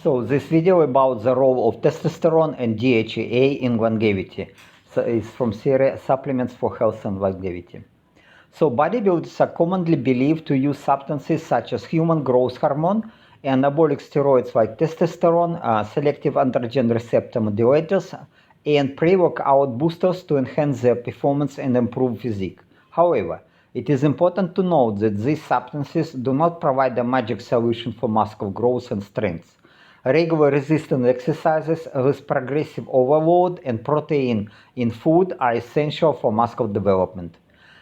So this video about the role of testosterone and DHEA in longevity. So it's from series Supplements for Health and Longevity. So bodybuilders are commonly believed to use substances such as human growth hormone, anabolic steroids like testosterone, selective androgen receptor modulators, and pre-workout boosters to enhance their performance and improve physique. However, it is important to note that these substances do not provide a magic solution for muscle growth and strength. Regular resistance exercises with progressive overload and protein in food are essential for muscle development.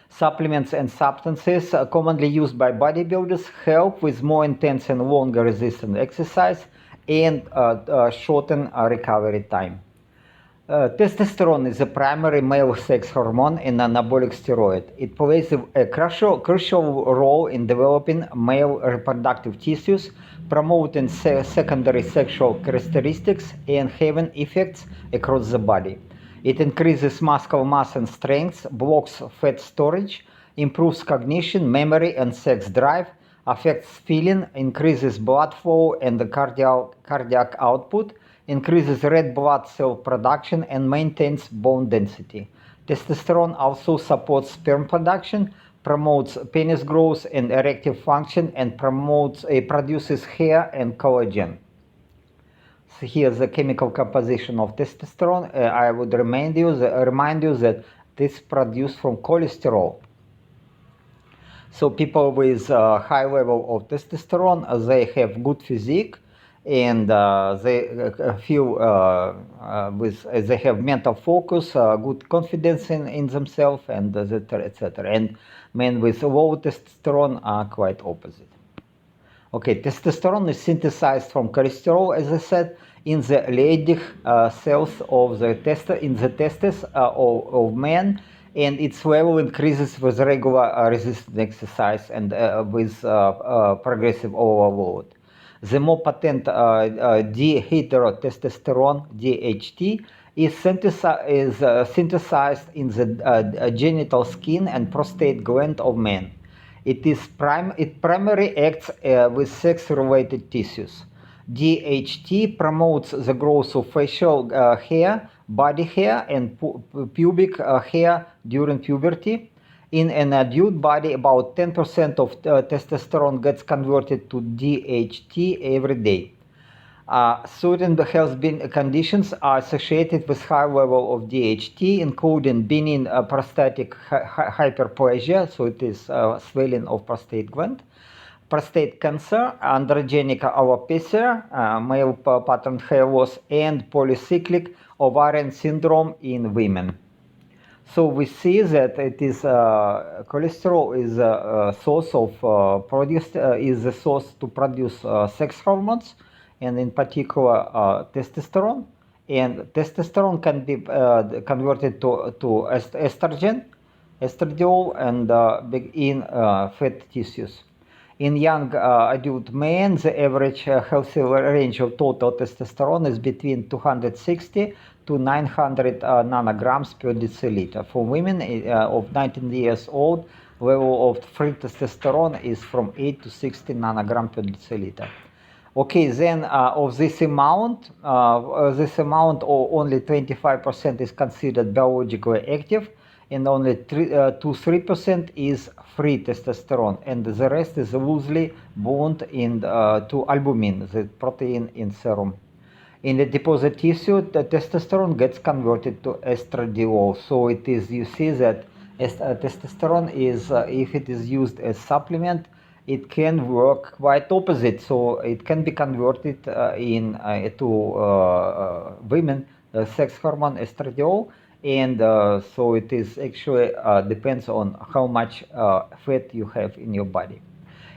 Supplements and substances commonly used by bodybuilders help with more intense and longer resistance exercise and shorten recovery time. Testosterone is a primary male sex hormone and anabolic steroid. It plays a crucial role in developing male reproductive tissues, promoting secondary sexual characteristics, and having effects across the body. It increases muscle mass and strength, blocks fat storage, improves cognition, memory, and sex drive, affects feeling, increases blood flow and the cardiac output, increases red blood cell production, and maintains bone density. Testosterone also supports sperm production, promotes penis growth and erectile function, and produces hair and collagen. So here's the chemical composition of testosterone. I would remind you that this is produced from cholesterol. So people with high level of testosterone, they have good physique, and they feel they have mental focus, good confidence in themselves, and etc., etc. And men with low testosterone are quite opposite. Okay, testosterone is synthesized from cholesterol, as I said, in the Leydig cells of the testes of men, and its level increases with regular resistance exercise and with progressive overload. The more potent dihydrotestosterone, DHT, is synthesized in the genital skin and prostate gland of men. It primarily acts with sex-related tissues. DHT promotes the growth of facial hair, body hair, and pubic hair during puberty. In an adult body, about 10% of testosterone gets converted to DHT every day. Certain health conditions are associated with high level of DHT, including benign prostatic hyperplasia, so it is swelling of prostate gland, prostate cancer, androgenic alopecia, male pattern hair loss, and polycyclic ovarian syndrome in women. So we see that it is cholesterol is a source of is the source to produce sex hormones, and in particular testosterone. And testosterone can be converted to estrogen, estradiol, and in fat tissues. In young adult men, the average healthy range of total testosterone is between 260 to 900 nanograms per deciliter. For women of 19 years old, level of free testosterone is from 8 to 60 nanogram per deciliter. Okay, then of this amount, only 25% is considered biologically active, and only 3% is free testosterone, and the rest is loosely bound to albumin, the protein in serum. In the deposit tissue, the testosterone gets converted to estradiol. So it is, you see that testosterone is, if it is used as supplement, it can work quite opposite. So it can be converted to women sex hormone estradiol, and so it is actually depends on how much fat you have in your body.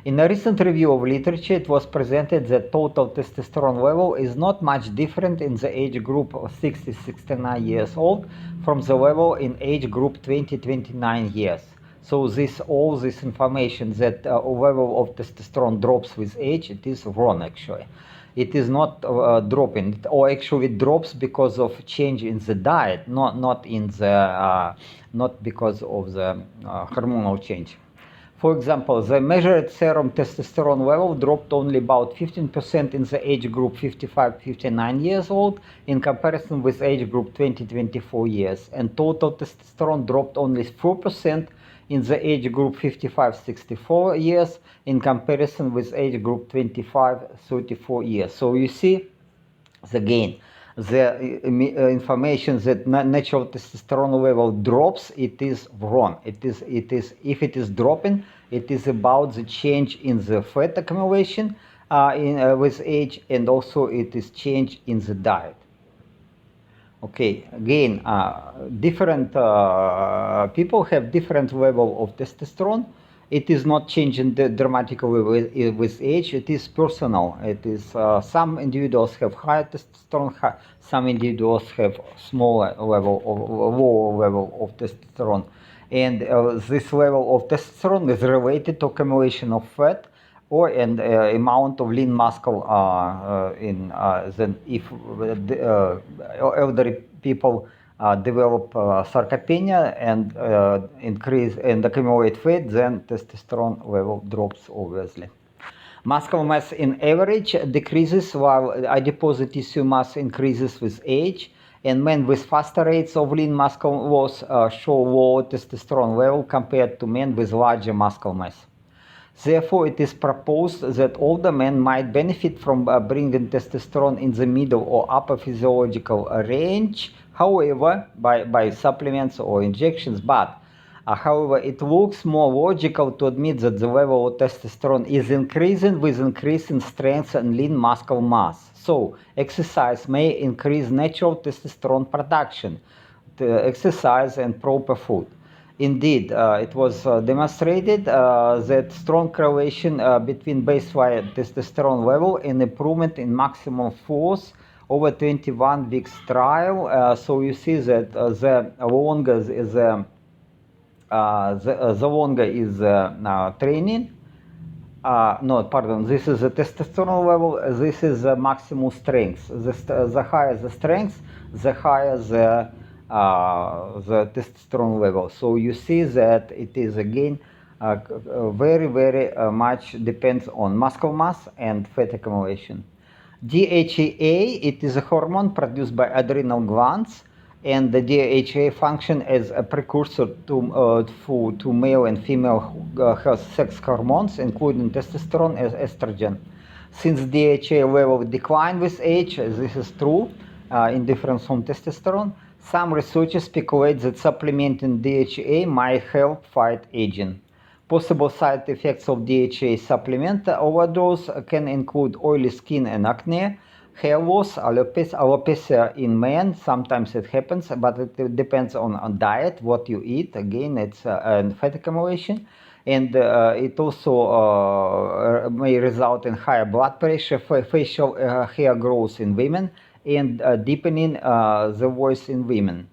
In a recent review of literature, it was presented that total testosterone level is not much different in the age group of 60-69 years old from the level in age group 20-29 years. So all this information that level of testosterone drops with age, it is wrong actually. It is not dropping, or actually it drops because of change in the diet, not because of the hormonal change. For example, the measured serum testosterone level dropped only about 15% in the age group 55-59 years old in comparison with age group 20-24 years, and total testosterone dropped only 4% in the age group 55-64 years in comparison with age group 25-34 years. So you see, again, the information that natural testosterone level drops, it is wrong. It is if it is dropping, it is about the change in the fat accumulation with age, and also it is change in the diet. Okay, again, different people have different level of testosterone. It is not changing dramatically with age. It is personal. It is some individuals have higher testosterone, some individuals have smaller level of lower level of testosterone, and this level of testosterone is related to accumulation of fat or an amount of lean muscle then if elderly people develop sarcopenia and increase and accumulate fat, then testosterone level drops obviously. Muscle mass in average decreases while adipose tissue mass increases with age, and men with faster rates of lean muscle loss show lower testosterone level compared to men with larger muscle mass. Therefore, it is proposed that older men might benefit from bringing testosterone in the middle or upper physiological range, however, by supplements or injections, but however, it looks more logical to admit that the level of testosterone is increasing with increasing strength and lean muscle mass. So, exercise may increase natural testosterone production, exercise and proper food. Indeed, it was demonstrated that strong correlation between baseline testosterone level and improvement in maximum force over 21 weeks trial. So you see that the longer is training. No, pardon. This is the testosterone level. This is the maximum strength. The higher the strength, the higher the testosterone level. So you see that it is again very much depends on muscle mass and fat accumulation. DHEA, it is a hormone produced by adrenal glands, and the DHEA function as a precursor to male and female sex hormones, including testosterone as estrogen. Since DHEA level decline with age, this is true in difference from testosterone, some researchers speculate that supplementing DHEA might help fight aging. Possible side effects of DHEA supplement overdose can include oily skin and acne, hair loss, alopecia in men. Sometimes it happens, but it depends on diet, what you eat. Again, it's fat accumulation. And it also may result in higher blood pressure, facial hair growth in women, and deepening the voice in women.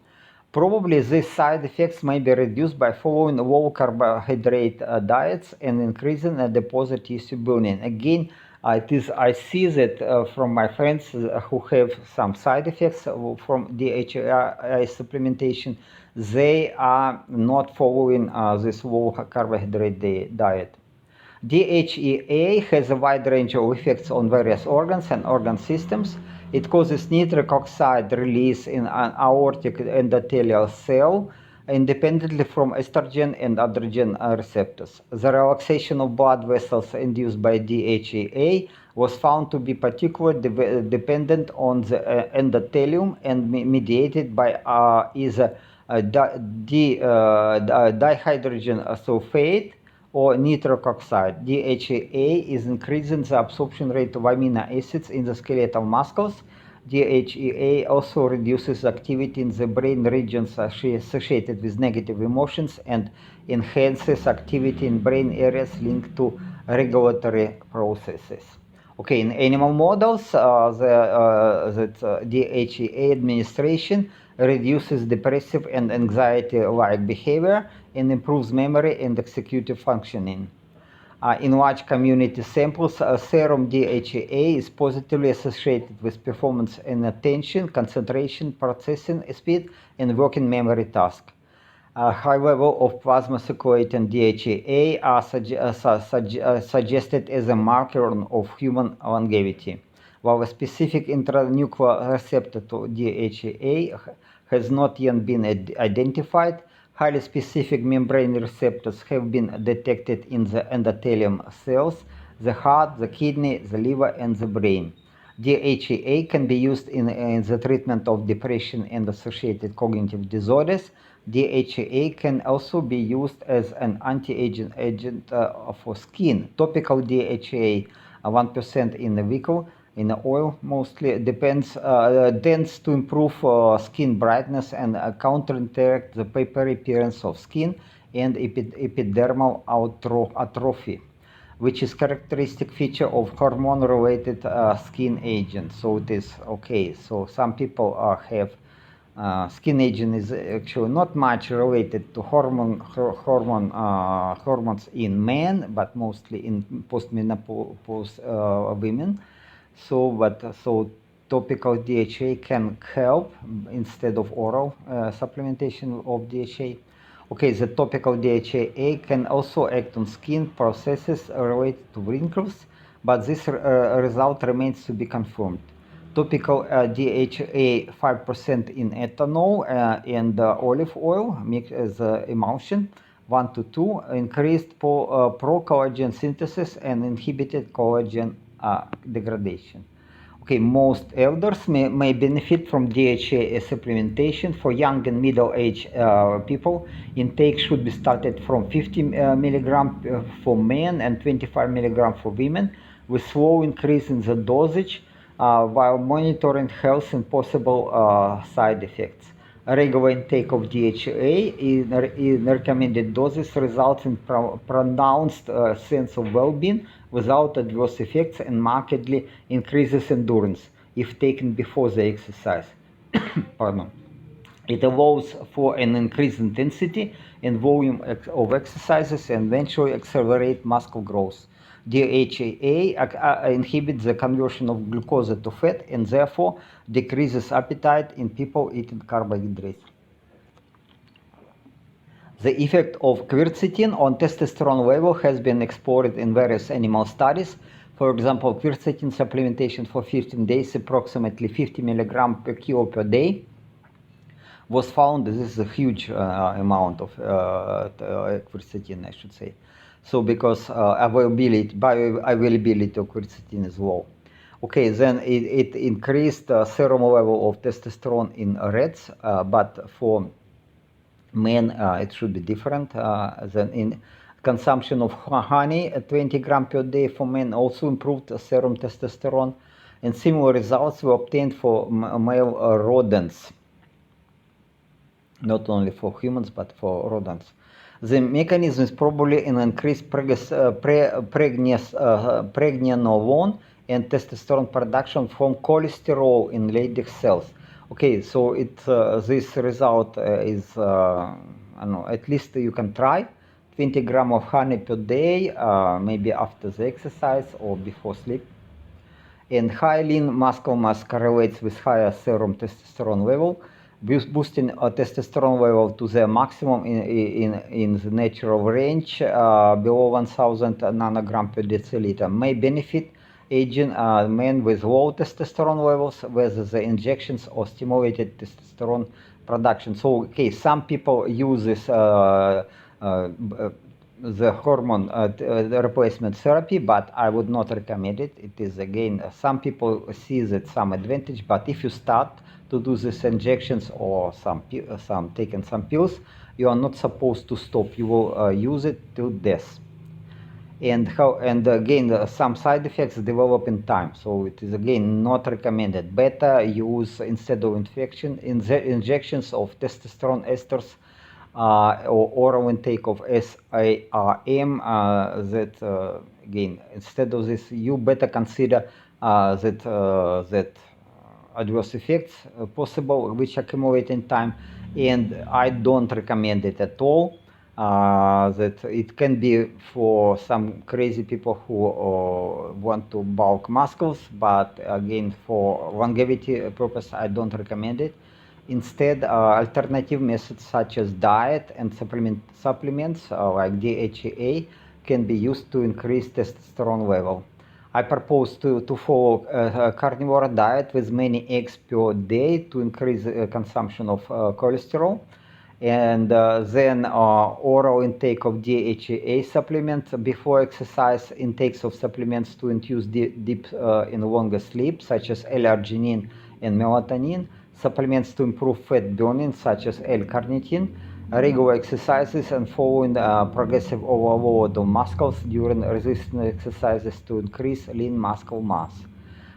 Probably these side effects may be reduced by following low carbohydrate diets and increasing deposit tissue burning. Again, I see that from my friends who have some side effects from DHEA supplementation, they are not following this low carbohydrate diet. DHEA has a wide range of effects on various organs and organ systems. It causes nitric oxide release in an aortic endothelial cell independently from estrogen and androgen receptors. The relaxation of blood vessels induced by DHEA was found to be particularly dependent on the endothelium and mediated by either dihydrogen sulfate or nitric oxide. DHEA is increasing the absorption rate of amino acids in the skeletal muscles. DHEA also reduces activity in the brain regions associated with negative emotions and enhances activity in brain areas linked to regulatory processes. Okay, in animal models, DHEA administration reduces depressive and anxiety-like behavior and improves memory and executive functioning. In large community samples, serum DHEA is positively associated with performance in attention, concentration, processing speed, and working memory tasks. High level of plasma circulating DHEA are suggested as a marker of human longevity, while a specific intranuclear receptor to DHEA has not yet been identified. Highly specific membrane receptors have been detected in the endothelium cells, the heart, the kidney, the liver, and the brain. DHEA can be used in the treatment of depression and associated cognitive disorders. DHEA can also be used as an anti-aging agent for skin. Topical DHEA, 1% in the vehicle, in the oil mostly, tends to improve skin brightness and counteract the papery appearance of skin and epidermal atrophy, which is characteristic feature of hormone-related skin agents. So it is okay. So some people have skin aging is actually not much related to hormones in men, but mostly in postmenopause women. So topical DHA can help instead of oral supplementation of DHA. Okay, the topical DHA can also act on skin processes related to wrinkles, but this result remains to be confirmed. Topical DHA 5% in ethanol and olive oil mixed as emulsion 1 to 2 increased pro-collagen synthesis and inhibited collagen degradation. Okay, most elders may benefit from DHA supplementation. For young and middle-aged people, intake should be started from 50 milligram for men and 25 milligram for women, with slow increase in the dosage while monitoring health and possible side effects. A regular intake of DHA in recommended doses results in pronounced sense of well-being without adverse effects and markedly increases endurance if taken before the exercise. Pardon. It allows for an increased intensity and volume of exercises and eventually accelerate muscle growth. DHEA inhibits the conversion of glucose to fat and therefore decreases appetite in people eating carbohydrates. The effect of quercetin on testosterone level has been explored in various animal studies. For example, quercetin supplementation for 15 days, approximately 50 milligram per kilo per day, was found. This is a huge amount of quercetin, I should say. So because bioavailability of quercetin is low. Okay, then it increased serum level of testosterone in rats, but for men it should be different. Then in consumption of honey, 20 grams per day for men also improved serum testosterone, and similar results were obtained for male rodents, not only for humans but for rodents. The mechanism is probably an increased pregnenolone and testosterone production from cholesterol in Leydig cells. Okay, so this result is, I don't know, at least you can try 20 grams of honey per day, maybe after the exercise or before sleep. And high lean muscle mass correlates with higher serum testosterone level, boosting testosterone level to the maximum in the natural range below 1000 nanogram per deciliter. May benefit aging men with low testosterone levels, whether the injections or stimulated testosterone production. So, okay, some people use this the hormone the replacement therapy, but I would not recommend it. It is, again, some people see that some advantage, but if you start to do these injections or taking some pills, you are not supposed to stop. You will use it till death. And again, some side effects develop in time, so it is again not recommended. Better use, instead of injections of testosterone esters or oral intake of SARM. Again, instead of this, you better consider that adverse effects possible which accumulate in time, and I don't recommend it at all. That it can be for some crazy people who want to bulk muscles, but again, for longevity purpose, I don't recommend it. Instead, alternative methods such as diet and supplements like DHEA can be used to increase testosterone level. I propose to follow a carnivore diet with many eggs per day to increase consumption of cholesterol, and then oral intake of DHEA supplements before exercise, intakes of supplements to induce deep and longer sleep, such as L-arginine and melatonin, supplements to improve fat burning, such as L-carnitine, regular exercises, and following progressive overload of muscles during resistance exercises to increase lean muscle mass.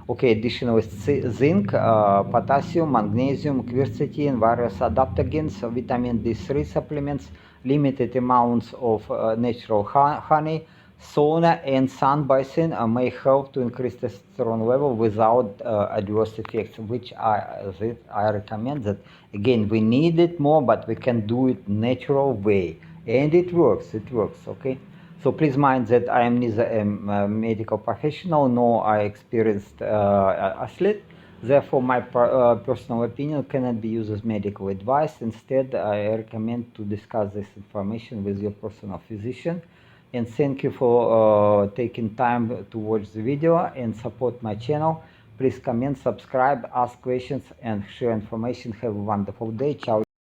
Okay, additionally, zinc, potassium, magnesium, quercetin, various adaptogens, vitamin D3 supplements, limited amounts of natural honey, sauna, and sunbathing may help to increase testosterone level without adverse effects, which I recommend. That again, we need it more, but we can do it natural way, and it works. It works. Okay. So please mind that I am neither a medical professional nor I experienced athlete. Therefore, my personal opinion cannot be used as medical advice. Instead, I recommend to discuss this information with your personal physician. And thank you for taking time to watch the video and support my channel. Please comment, subscribe, ask questions, and share information. Have a wonderful day. Ciao.